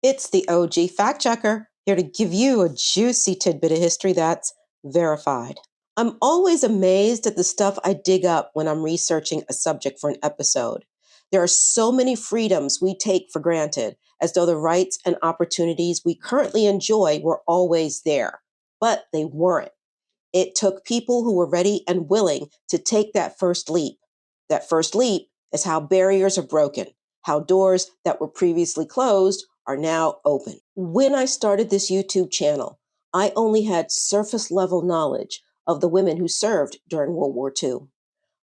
It's the OG Fact Checker, here to give you a juicy tidbit of history that's verified. I'm always amazed at the stuff I dig up when I'm researching a subject for an episode. There are so many freedoms we take for granted, as though the rights and opportunities we currently enjoy were always there. But they weren't. It took people who were ready and willing to take that first leap. That first leap is how barriers are broken, how doors that were previously closed are now open. When I started this YouTube channel, I only had surface level knowledge of the women who served during World War II.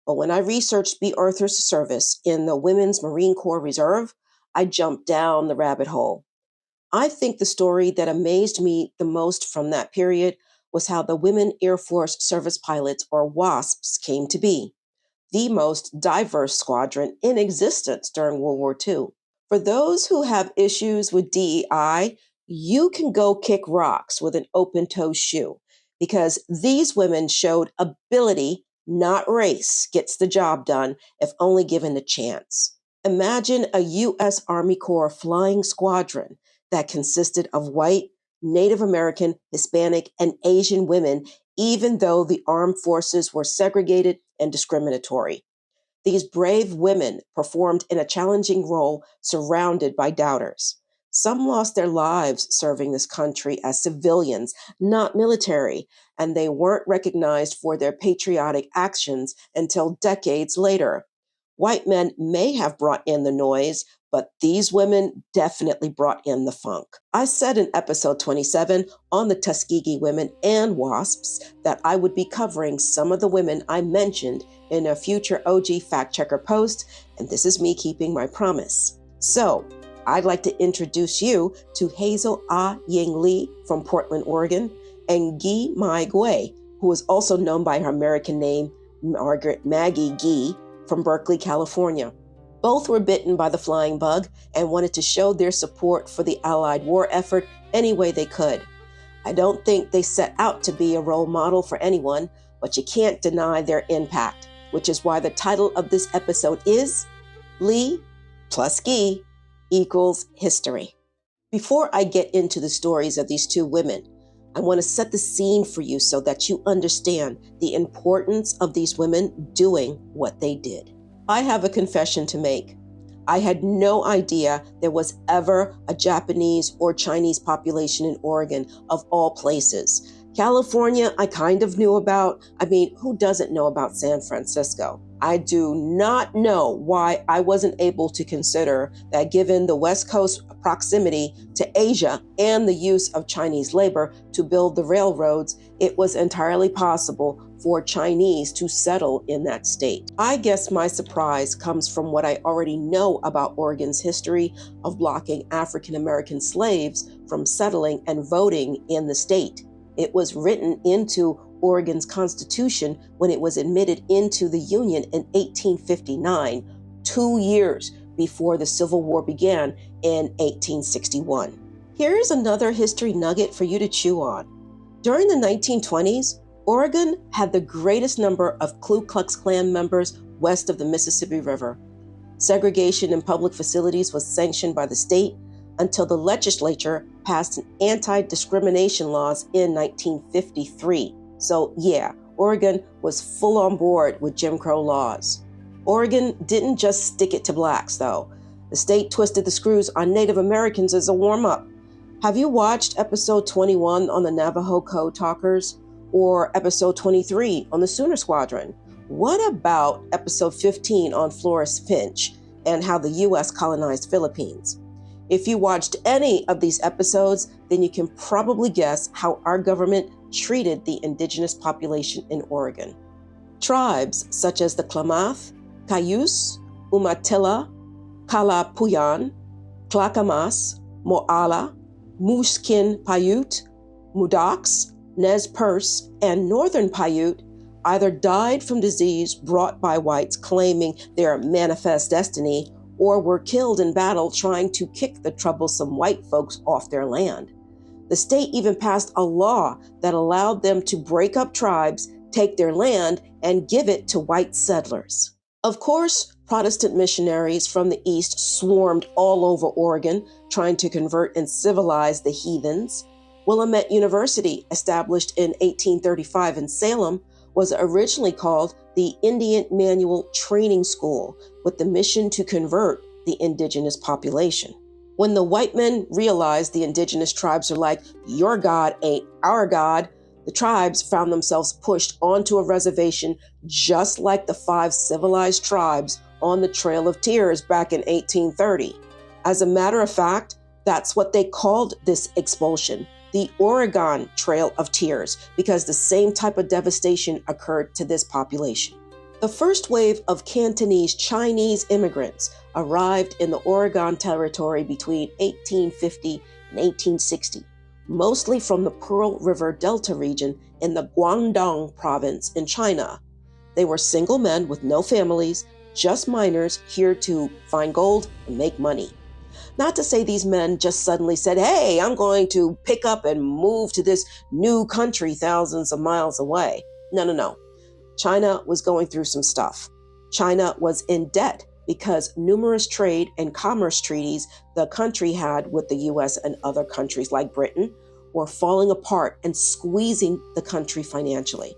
But when I researched B. Arthur's service in the Women's Marine Corps Reserve, I jumped down the rabbit hole. I think the story that amazed me the most from that period was how the Women Airforce Service Pilots, or WASPs, came to be, the most diverse squadron in existence during World War II. For those who have issues with DEI, you can go kick rocks with an open-toe shoe, because these women showed ability, not race, gets the job done if only given the chance. Imagine a U.S. Army Corps flying squadron that consisted of white, Native American, Hispanic, and Asian women, even though the armed forces were segregated and discriminatory. These brave women performed in a challenging role surrounded by doubters. Some lost their lives serving this country as civilians, not military, and they weren't recognized for their patriotic actions until decades later. White men may have brought in the noise, but these women definitely brought in the funk. I said in episode 27 on the Tuskegee women and WASPs that I would be covering some of the women I mentioned in a future OG Fact Checker post, and this is me keeping my promise. So, I'd like to introduce you to Hazel Ying Lee from Portland, Oregon, and Guy Mai Gui, who is also known by her American name, Maggie Guy, from Berkeley, California. Both were bitten by the flying bug and wanted to show their support for the Allied war effort any way they could. I don't think they set out to be a role model for anyone, but you can't deny their impact, which is why the title of this episode is Lee plus Guy equals history. Before I get into the stories of these two women, I want to set the scene for you so that you understand the importance of these women doing what they did. I have a confession to make. I had no idea there was ever a Japanese or Chinese population in Oregon, of all places. California, I kind of knew about. Who doesn't know about San Francisco? I do not know why I wasn't able to consider that, given the West Coast proximity to Asia and the use of Chinese labor to build the railroads, it was entirely possible for Chinese to settle in that state. I guess my surprise comes from what I already know about Oregon's history of blocking African American slaves from settling and voting in the state. It was written into Oregon's Constitution when it was admitted into the Union in 1859, 2 years before the Civil War began in 1861. Here's another history nugget for you to chew on. During the 1920s, Oregon had the greatest number of Ku Klux Klan members west of the Mississippi River. Segregation in public facilities was sanctioned by the state until the legislature passed an anti-discrimination laws in 1953. So yeah, Oregon was full on board with Jim Crow laws. Oregon didn't just stick it to blacks, though. The state twisted the screws on Native Americans as a warm-up. Have you watched episode 21 on the Navajo Code Talkers? Or episode 23 on the Sooner Squadron? What about episode 15 on Flores Finch and how the U.S. colonized Philippines? If you watched any of these episodes, then you can probably guess how our government treated the indigenous population in Oregon. Tribes such as the Klamath, Cayuse, Umatilla, Kalapuyan, Clackamas, Moala, Musqueam Paiute, Modocs, Nez Perce, and Northern Paiute either died from disease brought by whites claiming their manifest destiny, or were killed in battle trying to kick the troublesome white folks off their land. The state even passed a law that allowed them to break up tribes, take their land, and give it to white settlers. Of course, Protestant missionaries from the East swarmed all over Oregon, trying to convert and civilize the heathens. Willamette University, established in 1835 in Salem, was originally called the Indian Manual Training School, with the mission to convert the indigenous population. When the white men realized the indigenous tribes are like, your God ain't our God, the tribes found themselves pushed onto a reservation just like the 5 civilized tribes on the Trail of Tears back in 1830. As a matter of fact, that's what they called this expulsion, the Oregon Trail of Tears, because the same type of devastation occurred to this population. The first wave of Cantonese Chinese immigrants arrived in the Oregon Territory between 1850 and 1860, mostly from the Pearl River Delta region in the Guangdong province in China. They were single men with no families, just miners here to find gold and make money. Not to say these men just suddenly said, hey, I'm going to pick up and move to this new country thousands of miles away. No. China was going through some stuff. China was in debt because numerous trade and commerce treaties the country had with the U.S. and other countries like Britain were falling apart and squeezing the country financially.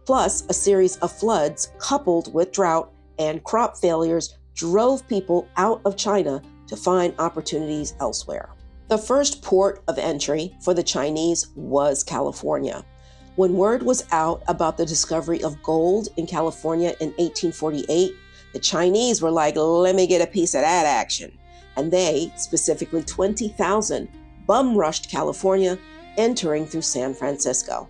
Plus, a series of floods coupled with drought and crop failures drove people out of China to find opportunities elsewhere. The first port of entry for the Chinese was California. When word was out about the discovery of gold in California in 1848, the Chinese were like, let me get a piece of that action. And they, specifically 20,000, bum-rushed California, entering through San Francisco.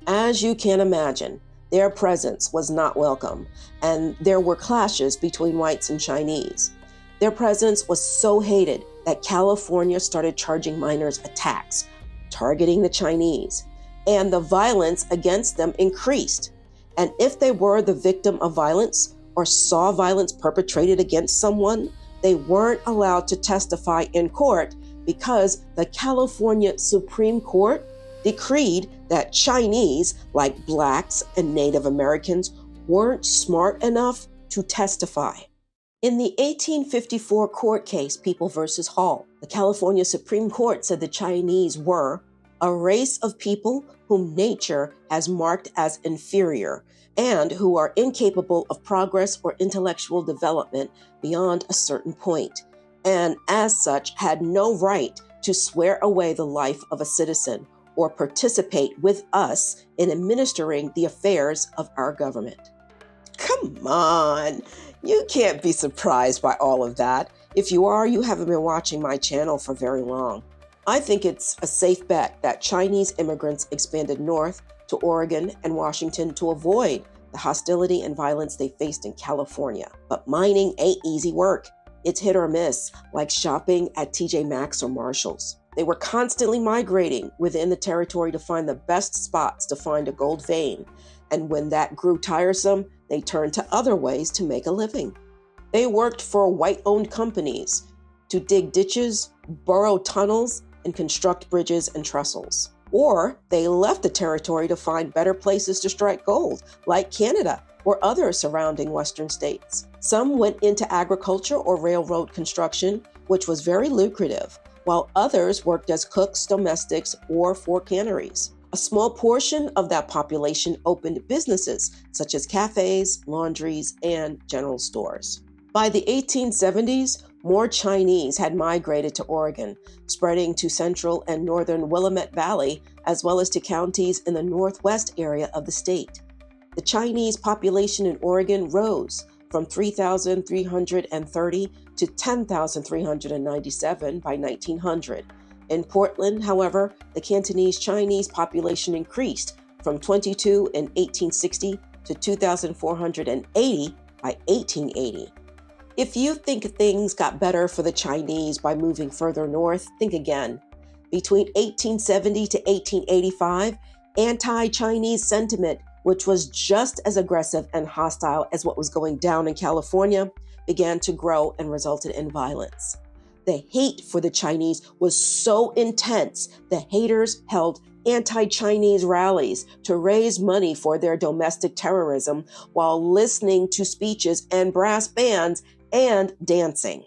As you can imagine, their presence was not welcome, and there were clashes between whites and Chinese. Their presence was so hated that California started charging miners a tax, targeting the Chinese, and the violence against them increased. And if they were the victim of violence or saw violence perpetrated against someone, they weren't allowed to testify in court because the California Supreme Court decreed that Chinese, like blacks and Native Americans, weren't smart enough to testify. In the 1854 court case, People v. Hall, the California Supreme Court said the Chinese were a race of people whom nature has marked as inferior and who are incapable of progress or intellectual development beyond a certain point, and as such had no right to swear away the life of a citizen or participate with us in administering the affairs of our government. Come on, you can't be surprised by all of that. If you are, you haven't been watching my channel for very long. I think it's a safe bet that Chinese immigrants expanded north to Oregon and Washington to avoid the hostility and violence they faced in California. But mining ain't easy work. It's hit or miss, like shopping at TJ Maxx or Marshall's. They were constantly migrating within the territory to find the best spots to find a gold vein. And when that grew tiresome, they turned to other ways to make a living. They worked for white-owned companies to dig ditches, burrow tunnels, and construct bridges and trestles. Or they left the territory to find better places to strike gold, like Canada or other surrounding Western states. Some went into agriculture or railroad construction, which was very lucrative, while others worked as cooks, domestics, or for canneries. A small portion of that population opened businesses such as cafes, laundries, and general stores. By the 1870s, more Chinese had migrated to Oregon, spreading to central and northern Willamette Valley, as well as to counties in the northwest area of the state. The Chinese population in Oregon rose from 3,330 to 10,397 by 1900. In Portland, however, the Cantonese Chinese population increased from 22 in 1860 to 2,480 by 1880. If you think things got better for the Chinese by moving further north, think again. Between 1870 to 1885, anti-Chinese sentiment, which was just as aggressive and hostile as what was going down in California, began to grow and resulted in violence. The hate for the Chinese was so intense, the haters held anti-Chinese rallies to raise money for their domestic terrorism while listening to speeches and brass bands and dancing.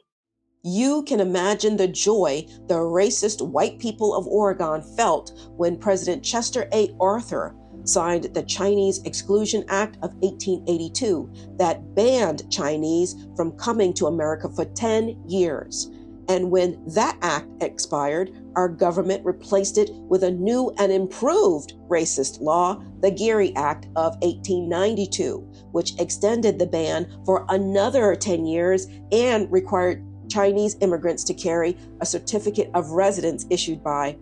You can imagine the joy the racist white people of Oregon felt when President Chester A. Arthur signed the Chinese Exclusion Act of 1882 that banned Chinese from coming to America for 10 years. And when that act expired, our government replaced it with a new and improved racist law, the Geary Act of 1892, which extended the ban for another 10 years and required Chinese immigrants to carry a certificate of residence issued by,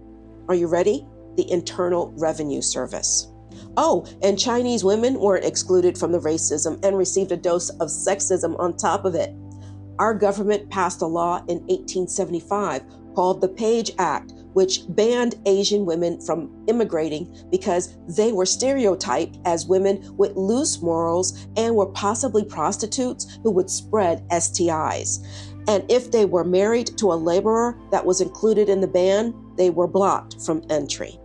are you ready? The Internal Revenue Service. Oh, and Chinese women weren't excluded from the racism and received a dose of sexism on top of it. Our government passed a law in 1875 called the Page Act, which banned Asian women from immigrating because they were stereotyped as women with loose morals and were possibly prostitutes who would spread STIs. And if they were married to a laborer that was included in the ban, they were blocked from entry.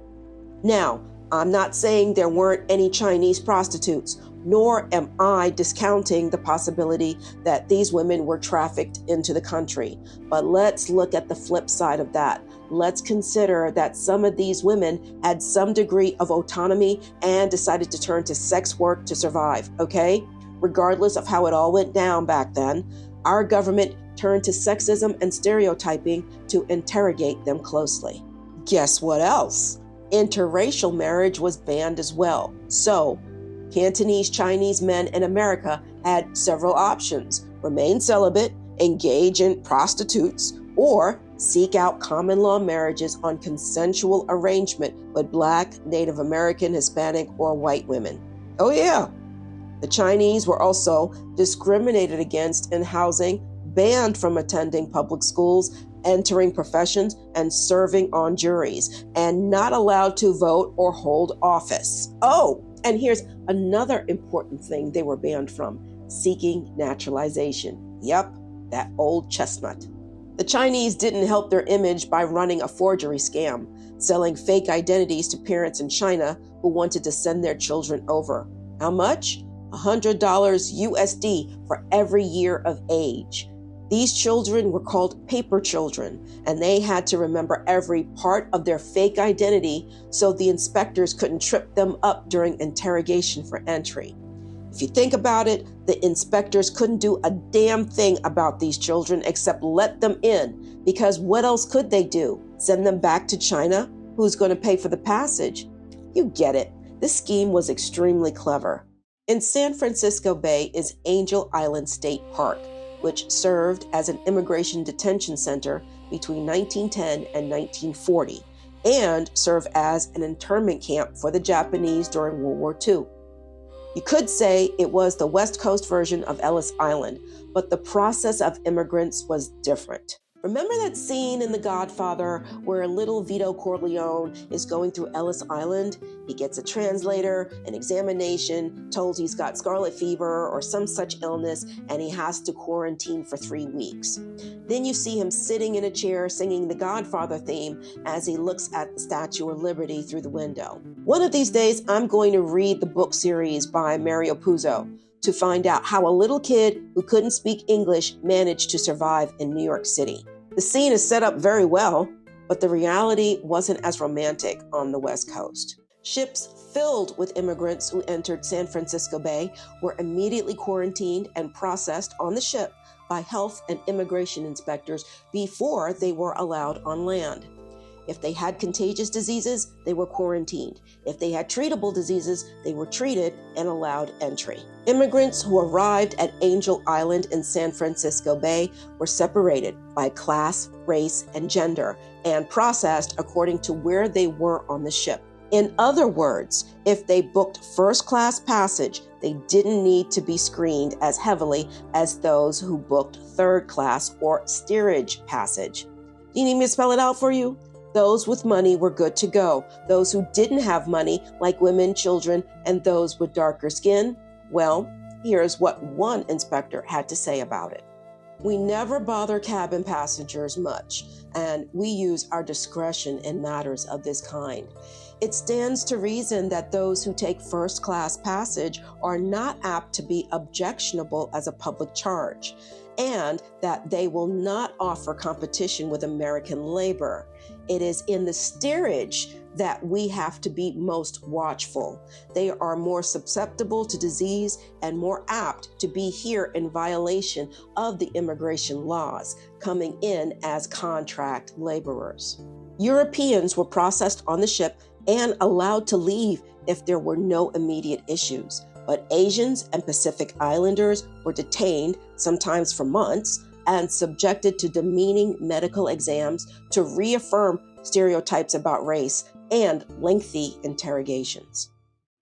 Now, I'm not saying there weren't any Chinese prostitutes, nor am I discounting the possibility that these women were trafficked into the country. But let's look at the flip side of that. Let's consider that some of these women had some degree of autonomy and decided to turn to sex work to survive, okay? Regardless of how it all went down back then, our government turned to sexism and stereotyping to interrogate them closely. Guess what else? Interracial marriage was banned as well. So, Cantonese Chinese men in America had several options: remain celibate, engage in prostitutes, or seek out common law marriages on consensual arrangement with Black, Native American, Hispanic, or white women. Oh yeah, the Chinese were also discriminated against in housing, banned from attending public schools, entering professions, and serving on juries, and not allowed to vote or hold office. Oh, and here's another important thing they were banned from: seeking naturalization. Yep, that old chestnut. The Chinese didn't help their image by running a forgery scam, selling fake identities to parents in China who wanted to send their children over. How much? $100 USD for every year of age. These children were called paper children, and they had to remember every part of their fake identity so the inspectors couldn't trip them up during interrogation for entry. If you think about it, the inspectors couldn't do a damn thing about these children except let them in, because what else could they do? Send them back to China? Who's going to pay for the passage? You get it. This scheme was extremely clever. In San Francisco Bay is Angel Island State Park, which served as an immigration detention center between 1910 and 1940, and served as an internment camp for the Japanese during World War II. You could say it was the West Coast version of Ellis Island, but the process of immigrants was different. Remember that scene in The Godfather where little Vito Corleone is going through Ellis Island? He gets a translator, an examination, told he's got scarlet fever or some such illness, and he has to quarantine for 3 weeks. Then you see him sitting in a chair singing the Godfather theme as he looks at the Statue of Liberty through the window. One of these days, I'm going to read the book series by Mario Puzo to find out how a little kid who couldn't speak English managed to survive in New York City. The scene is set up very well, but the reality wasn't as romantic on the West Coast. Ships filled with immigrants who entered San Francisco Bay were immediately quarantined and processed on the ship by health and immigration inspectors before they were allowed on land. If they had contagious diseases, they were quarantined. If they had treatable diseases, they were treated and allowed entry. Immigrants who arrived at Angel Island in San Francisco Bay were separated by class, race, and gender, and processed according to where they were on the ship. In other words, if they booked first-class passage, they didn't need to be screened as heavily as those who booked third-class or steerage passage. Do you need me to spell it out for you? Those with money were good to go. Those who didn't have money, like women, children, and those with darker skin, well, here's what one inspector had to say about it. We never bother cabin passengers much, and we use our discretion in matters of this kind. It stands to reason that those who take first-class passage are not apt to be objectionable as a public charge, and that they will not offer competition with American labor. It is in the steerage that we have to be most watchful. They are more susceptible to disease and more apt to be here in violation of the immigration laws, coming in as contract laborers. Europeans were processed on the ship and allowed to leave if there were no immediate issues. But Asians and Pacific Islanders were detained, sometimes for months, and subjected to demeaning medical exams to reaffirm stereotypes about race and lengthy interrogations.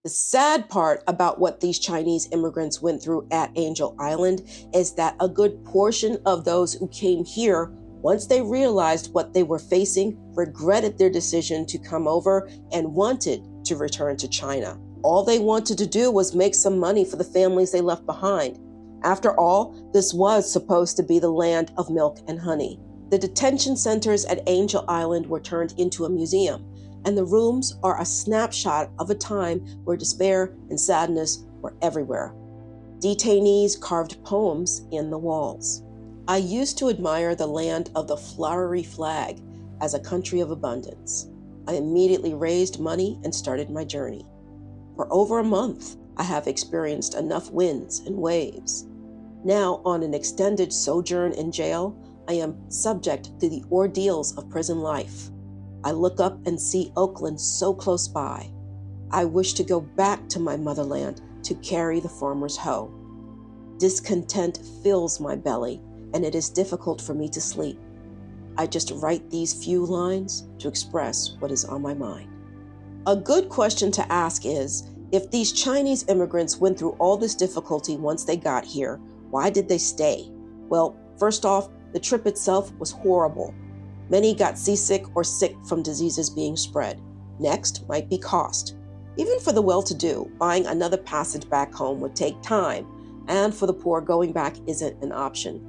The sad part about what these Chinese immigrants went through at Angel Island is that a good portion of those who came here, once they realized what they were facing, regretted their decision to come over and wanted to return to China. All they wanted to do was make some money for the families they left behind. After all, this was supposed to be the land of milk and honey. The detention centers at Angel Island were turned into a museum, and the rooms are a snapshot of a time where despair and sadness were everywhere. Detainees carved poems in the walls. I used to admire the land of the flowery flag as a country of abundance. I immediately raised money and started my journey. For over a month, I have experienced enough winds and waves. Now, on an extended sojourn in jail, I am subject to the ordeals of prison life. I look up and see Oakland so close by. I wish to go back to my motherland to carry the farmer's hoe. Discontent fills my belly, and it is difficult for me to sleep. I just write these few lines to express what is on my mind. A good question to ask is, if these Chinese immigrants went through all this difficulty once they got here, why did they stay? Well, first off, the trip itself was horrible. Many got seasick or sick from diseases being spread. Next might be cost. Even for the well-to-do, buying another passage back home would take time, and for the poor, going back isn't an option.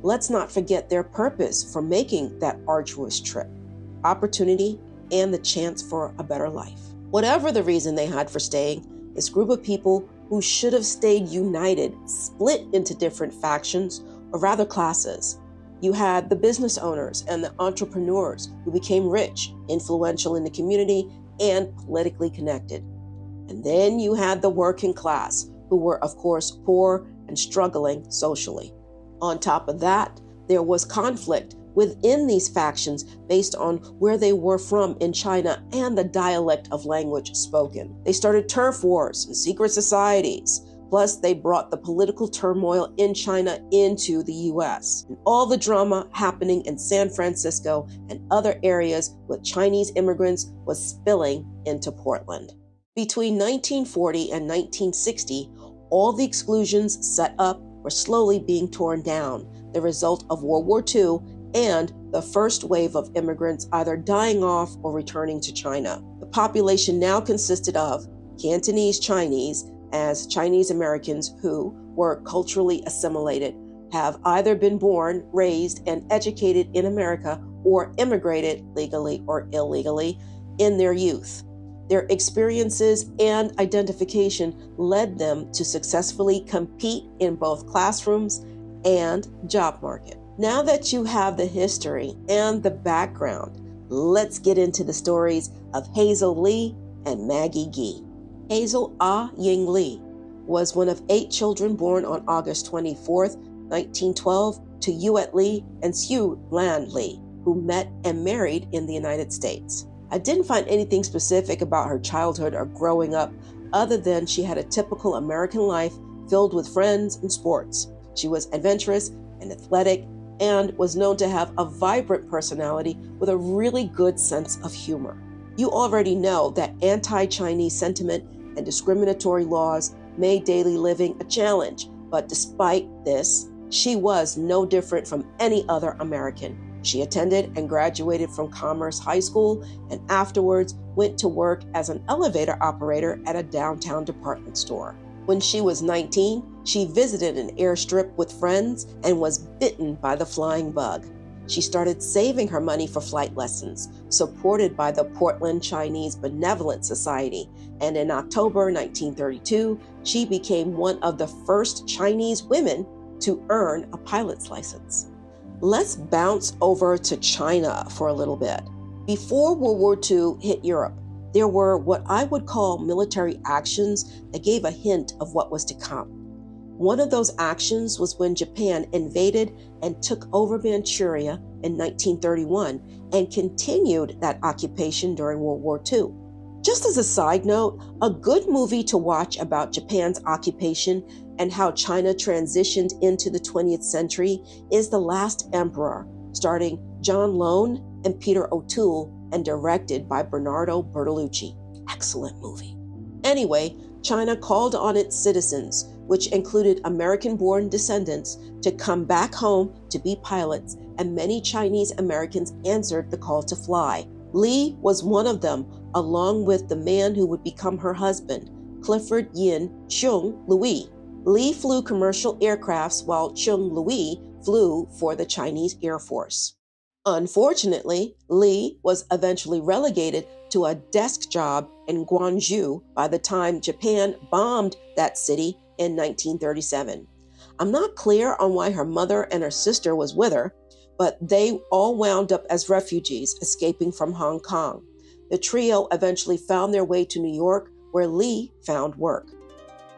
Let's not forget their purpose for making that arduous trip: opportunity and the chance for a better life. Whatever the reason they had for staying, this group of people who should have stayed united split into different factions, or rather classes. You had the business owners and the entrepreneurs who became rich, influential in the community, and politically connected. And then you had the working class, who were, of course, poor and struggling socially. On top of that, there was conflict within these factions based on where they were from in China and the dialect of language spoken. They started turf wars and secret societies. Plus, they brought the political turmoil in China into the US. And all the drama happening in San Francisco and other areas with Chinese immigrants was spilling into Portland. Between 1940 and 1960, all the exclusions set up were slowly being torn down, the result of World War II and the first wave of immigrants either dying off or returning to China. The population now consisted of Cantonese Chinese, as Chinese Americans who were culturally assimilated, have either been born, raised, and educated in America or immigrated legally or illegally in their youth. Their experiences and identification led them to successfully compete in both classrooms and job market. Now that you have the history and the background, let's get into the stories of Hazel Lee and Maggie Gee. Hazel Ying Lee was one of 8 children born on August 24th, 1912 to Yuet Lee and Hsu Lan Lee, who met and married in the United States. I didn't find anything specific about her childhood or growing up other than she had a typical American life filled with friends and sports. She was adventurous and athletic and was known to have a vibrant personality with a really good sense of humor. You already know that anti-Chinese sentiment and discriminatory laws made daily living a challenge, but despite this, she was no different from any other American. She attended and graduated from Commerce High School and afterwards went to work as an elevator operator at a downtown department store. When she was 19, She visited an airstrip with friends and was bitten by the flying bug. She started saving her money for flight lessons, supported by the Portland Chinese Benevolent Society, and in October 1932, she became one of the first Chinese women to earn a pilot's license. Let's bounce over to China for a little bit. Before World War II hit Europe, there were what I would call military actions that gave a hint of what was to come. One of those actions was when Japan invaded and took over Manchuria in 1931 and continued that occupation during World War II. Just as a side note, a good movie to watch about Japan's occupation and how China transitioned into the 20th century is The Last Emperor, starring John Lone and Peter O'Toole and directed by Bernardo Bertolucci. Excellent movie. Anyway, China called on its citizens, which included American-born descendants, to come back home to be pilots, and many Chinese Americans answered the call to fly. Lee was one of them, along with the man who would become her husband, Clifford Yin Chung Louis. Lee flew commercial aircrafts while Chung Louis flew for the Chinese Air Force. Unfortunately, Lee was eventually relegated to a desk job in Gwangju by the time Japan bombed that city in 1937. I'm not clear on why her mother and her sister was with her, but they all wound up as refugees escaping from Hong Kong. The trio eventually found their way to New York, where Lee found work.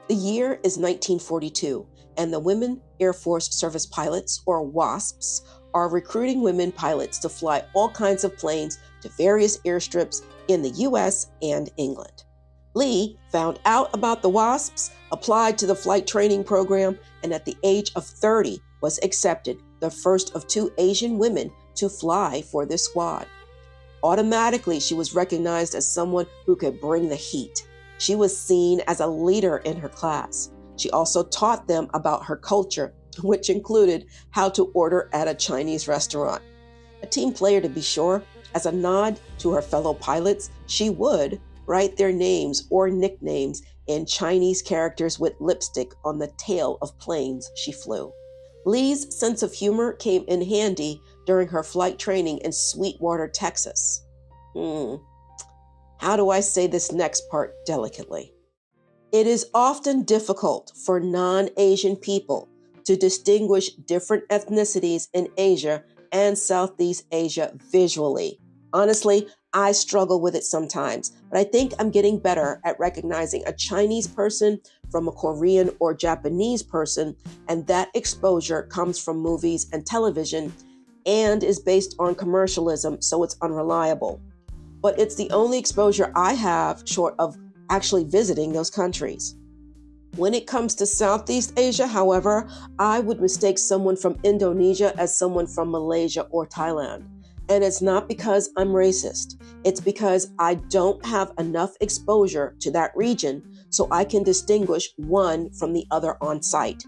The year is 1942, and the Women Airforce Service Pilots, or WASPs, are recruiting women pilots to fly all kinds of planes to various airstrips in the US and England. Lee found out about the WASPs, applied to the flight training program, and at the age of 30 was accepted, the first of 2 Asian women to fly for this squad. Automatically, she was recognized as someone who could bring the heat. She was seen as a leader in her class. She also taught them about her culture, which included how to order at a Chinese restaurant. A team player, to be sure. As a nod to her fellow pilots, she would write their names or nicknames in Chinese characters with lipstick on the tail of planes she flew. Lee's sense of humor came in handy during her flight training in Sweetwater, Texas. How do I say this next part delicately? It is often difficult for non-Asian people to distinguish different ethnicities in Asia and Southeast Asia visually. Honestly, I struggle with it sometimes, but I think I'm getting better at recognizing a Chinese person from a Korean or Japanese person, and that exposure comes from movies and television and is based on commercialism, so it's unreliable. But it's the only exposure I have short of actually visiting those countries. When it comes to Southeast Asia, however, I would mistake someone from Indonesia as someone from Malaysia or Thailand. And it's not because I'm racist. It's because I don't have enough exposure to that region so I can distinguish one from the other on sight.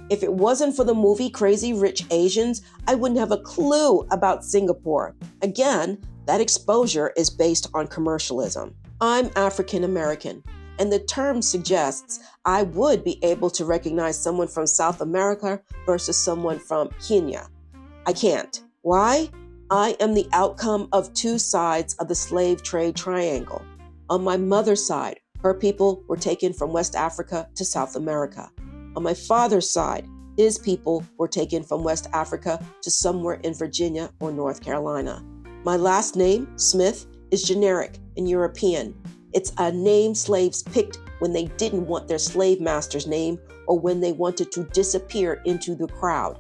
If it wasn't for the movie Crazy Rich Asians, I wouldn't have a clue about Singapore. Again, that exposure is based on commercialism. I'm African American, and the term suggests I would be able to recognize someone from South America versus someone from Kenya. I can't. Why? I am the outcome of 2 sides of the slave trade triangle. On my mother's side, her people were taken from West Africa to South America. On my father's side, his people were taken from West Africa to somewhere in Virginia or North Carolina. My last name, Smith, is generic and European. It's a name slaves picked when they didn't want their slave master's name or when they wanted to disappear into the crowd.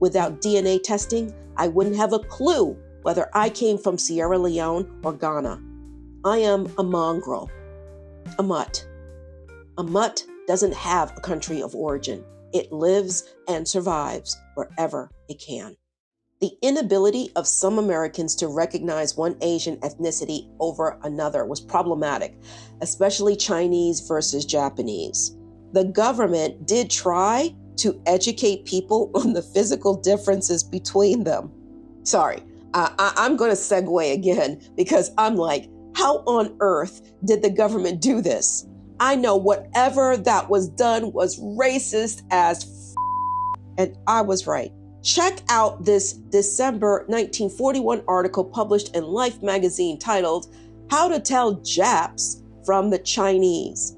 Without DNA testing, I wouldn't have a clue whether I came from Sierra Leone or Ghana. I am a mongrel, a mutt. A mutt doesn't have a country of origin. It lives and survives wherever it can. The inability of some Americans to recognize one Asian ethnicity over another was problematic, especially Chinese versus Japanese. The government did try to educate people on the physical differences between them. Sorry, I'm going to segue again because I'm like, how on earth did the government do this? I know whatever that was done was racist as and I was right. Check out this December 1941 article published in Life magazine titled, How to Tell Japs from the Chinese.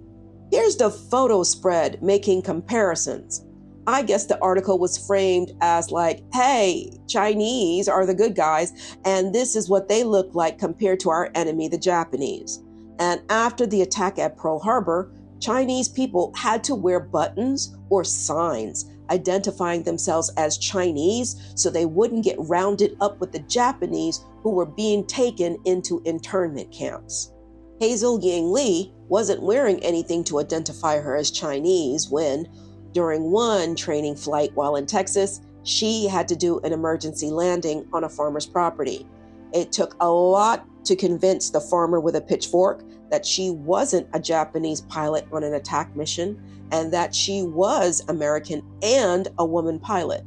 Here's the photo spread making comparisons. I guess the article was framed as like, hey, Chinese are the good guys, and this is what they look like compared to our enemy, the Japanese. And after the attack at Pearl Harbor, Chinese people had to wear buttons or signs identifying themselves as Chinese so they wouldn't get rounded up with the Japanese who were being taken into internment camps. Hazel Ying Lee wasn't wearing anything to identify her as Chinese when, during one training flight while in Texas, she had to do an emergency landing on a farmer's property. It took a lot to convince the farmer with a pitchfork that she wasn't a Japanese pilot on an attack mission and that she was American and a woman pilot.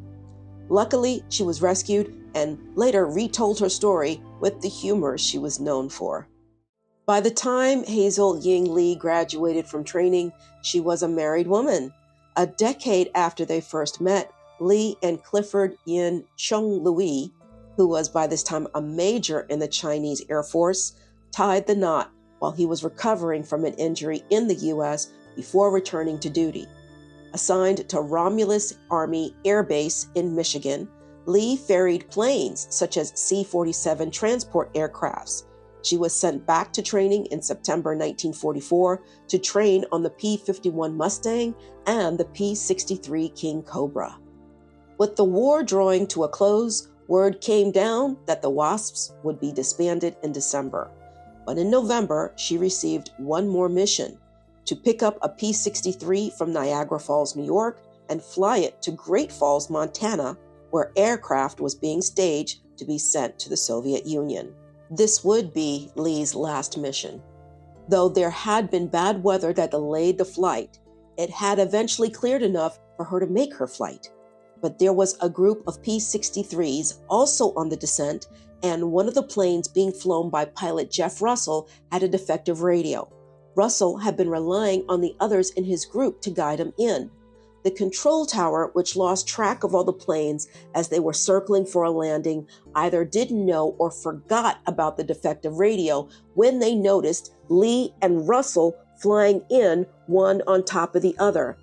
Luckily, she was rescued and later retold her story with the humor she was known for. By the time Hazel Ying Lee graduated from training, she was a married woman. A decade after they first met, Lee and Clifford Yin Chung Louis, who was by this time a major in the Chinese Air Force, tied the knot while he was recovering from an injury in the U.S. before returning to duty. Assigned to Romulus Army Air Base in Michigan, Lee ferried planes such as C-47 transport aircrafts. She was sent back to training in September 1944 to train on the P-51 Mustang and the P-63 King Cobra. With the war drawing to a close, word came down that the WASPs would be disbanded in December. But in November, she received one more mission: to pick up a P-63 from Niagara Falls, New York, and fly it to Great Falls, Montana, where aircraft was being staged to be sent to the Soviet Union. This would be Lee's last mission. Though there had been bad weather that delayed the flight, it had eventually cleared enough for her to make her flight. But there was a group of P-63s also on the descent, and one of the planes being flown by pilot Jeff Russell had a defective radio. Russell had been relying on the others in his group to guide him in. The control tower, which lost track of all the planes as they were circling for a landing, either didn't know or forgot about the defective radio when they noticed Lee and Russell flying in one on top of the other.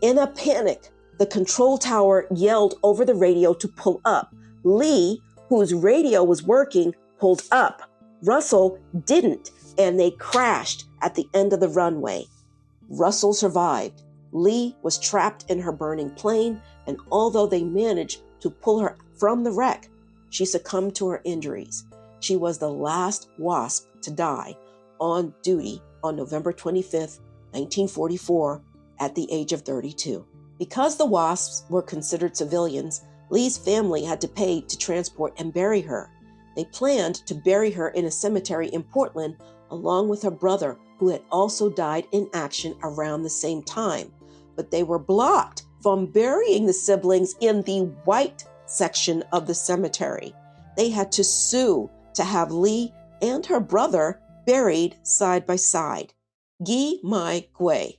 In a panic, the control tower yelled over the radio to pull up. Lee, whose radio was working, pulled up. Russell didn't, and they crashed at the end of the runway. Russell survived. Lee was trapped in her burning plane, and although they managed to pull her from the wreck, she succumbed to her injuries. She was the last WASP to die on duty on November 25th, 1944, at the age of 32. Because the WASPs were considered civilians, Lee's family had to pay to transport and bury her. They planned to bury her in a cemetery in Portland, along with her brother, who had also died in action around the same time. But they were blocked from burying the siblings in the white section of the cemetery. They had to sue to have Lee and her brother buried side by side. Guy Mai Gui,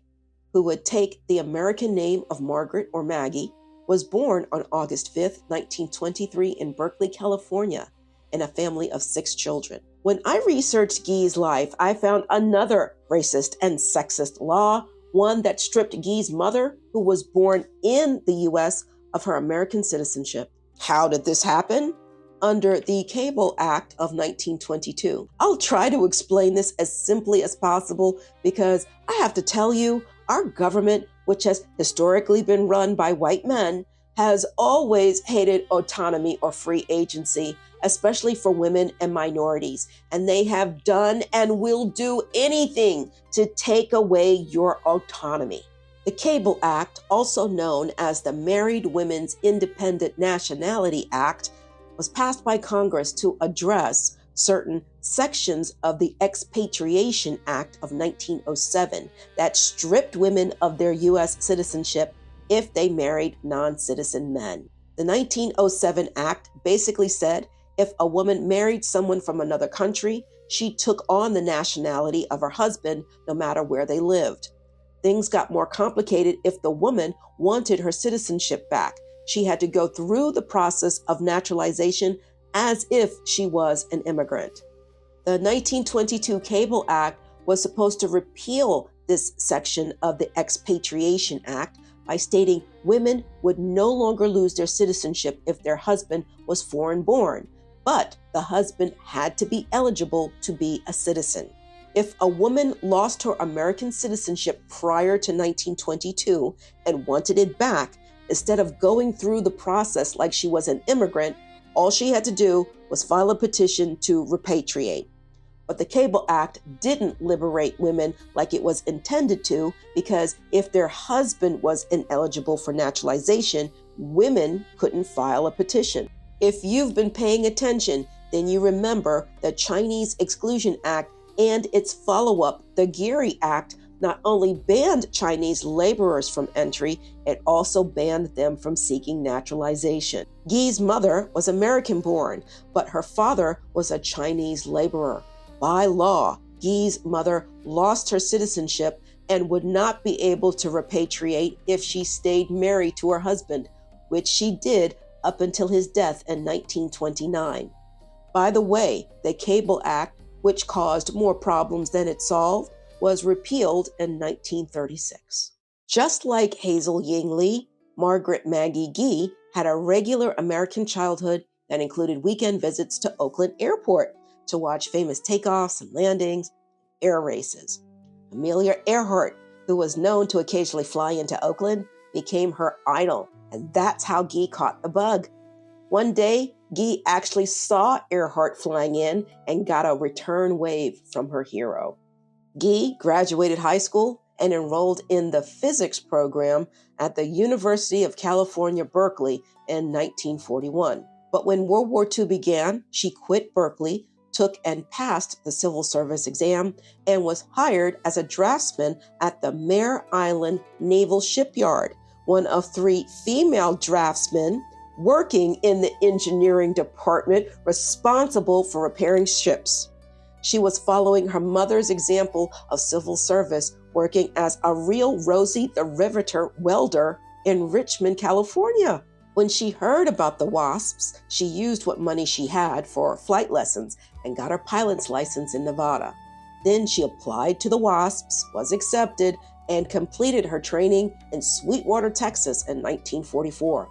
who would take the American name of Margaret or Maggie, was born on August 5th, 1923 in Berkeley, California, in a family of 6 children. When I researched Guy's life, I found another racist and sexist law, one that stripped Guy's mother, who was born in the U.S., of her American citizenship. How did this happen? Under the Cable Act of 1922. I'll try to explain this as simply as possible because I have to tell you, our government, which has historically been run by white men, has always hated autonomy or free agency, especially for women and minorities. And they have done and will do anything to take away your autonomy. The Cable Act, also known as the Married Women's Independent Nationality Act, was passed by Congress to address certain sections of the Expatriation Act of 1907 that stripped women of their U.S. citizenship if they married non-citizen men. The 1907 Act basically said if a woman married someone from another country, she took on the nationality of her husband no matter where they lived. Things got more complicated if the woman wanted her citizenship back. She had to go through the process of naturalization as if she was an immigrant. The 1922 Cable Act was supposed to repeal this section of the Expatriation Act by stating women would no longer lose their citizenship if their husband was foreign born, but the husband had to be eligible to be a citizen. If a woman lost her American citizenship prior to 1922 and wanted it back, instead of going through the process like she was an immigrant, all she had to do was file a petition to repatriate. But the Cable Act didn't liberate women like it was intended to, because if their husband was ineligible for naturalization, women couldn't file a petition. If you've been paying attention, then you remember the Chinese Exclusion Act and its follow-up, the Geary Act, not only banned Chinese laborers from entry, it also banned them from seeking naturalization. Guy's mother was American-born, but her father was a Chinese laborer. By law, Guy's mother lost her citizenship and would not be able to repatriate if she stayed married to her husband, which she did up until his death in 1929. By the way, the Cable Act, which caused more problems than it solved, was repealed in 1936. Just like Hazel Ying, Margaret Maggie Guy had a regular American childhood that included weekend visits to Oakland Airport to watch famous takeoffs and landings, air races. Amelia Earhart, who was known to occasionally fly into Oakland, became her idol, and that's how Guy caught the bug. One day, Guy actually saw Earhart flying in and got a return wave from her hero. Guy graduated high school and enrolled in the physics program at the University of California, Berkeley in 1941. But when World War II began, she quit Berkeley, took and passed the civil service exam, and was hired as a draftsman at the Mare Island Naval Shipyard, one of 3 female draftsmen working in the engineering department responsible for repairing ships. She was following her mother's example of civil service, working as a real Rosie the Riveter welder in Richmond, California. When she heard about the WASPs, she used what money she had for flight lessons and got her pilot's license in Nevada. Then she applied to the WASPs, was accepted, and completed her training in Sweetwater, Texas in 1944.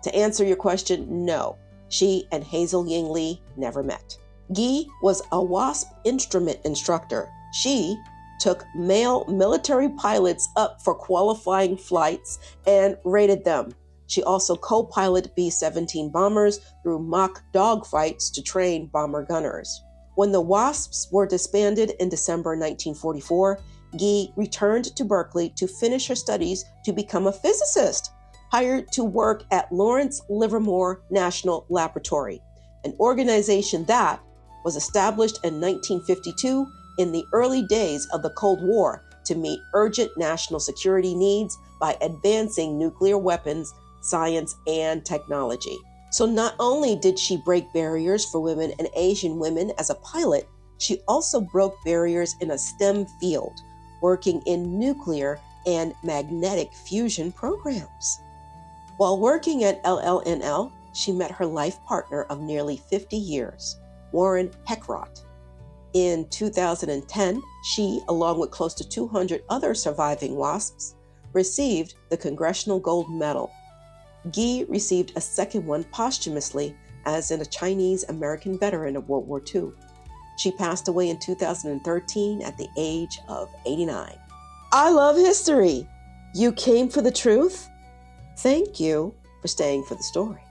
To answer your question, no, she and Hazel Ying Lee never met. Guy was a WASP instrument instructor. She took male military pilots up for qualifying flights and rated them. She also co-piloted B-17 bombers through mock dogfights to train bomber gunners. When the WASPs were disbanded in December 1944, Guy returned to Berkeley to finish her studies to become a physicist, hired to work at Lawrence Livermore National Laboratory, an organization that was established in 1952 in the early days of the Cold War to meet urgent national security needs by advancing nuclear weapons, science, and technology. So not only did she break barriers for women and Asian women as a pilot, she also broke barriers in a STEM field, working in nuclear and magnetic fusion programs. While working at LLNL, she met her life partner of nearly 50 years, Warren Heckrott. In 2010, she, along with close to 200 other surviving WASPs, received the Congressional Gold Medal. Guy received a second one posthumously as a Chinese American veteran of World War II. She passed away in 2013 at the age of 89. I love history. You came for the truth? Thank you for staying for the story.